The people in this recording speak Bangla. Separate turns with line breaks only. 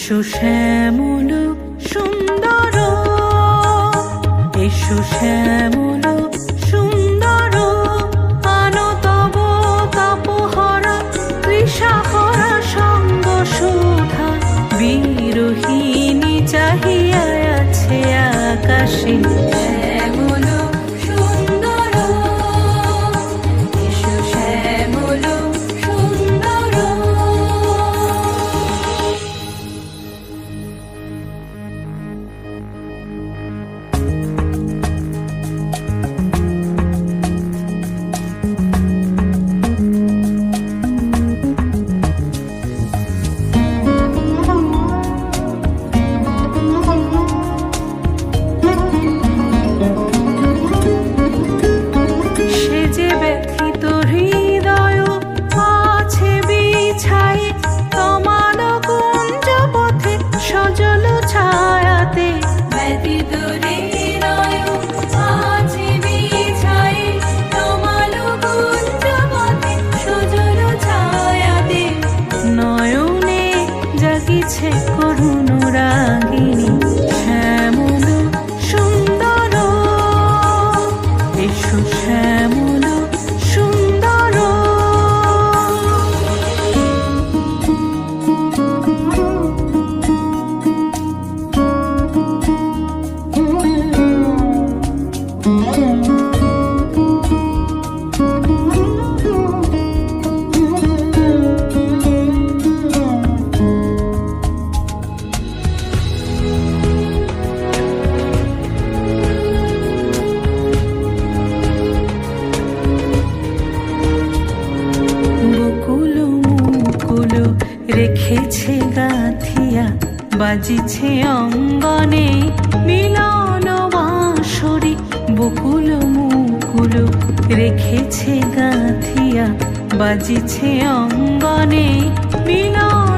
এসো শ্যামল সুন্দর, এসো শ্যামল সুন্দর, আনো তব তাপহরা তৃষাহরা সঙ্গ সুধা। বিরোহিণী চাহিয়া আছে আকাশে, শ্যামল সুন্দর, এসো শ্যামল সুন্দর। করুণ রাগিনী শ্যামল সুন্দর, এসো শ্যামল সুন্দর। রেখেছে গাঁথিয়া বাজিছে অঙ্গনে মিলন বাঁশরি। বকুল মুকুল রেখেছে গাঁথিয়া বাজিছে অঙ্গনে মিলন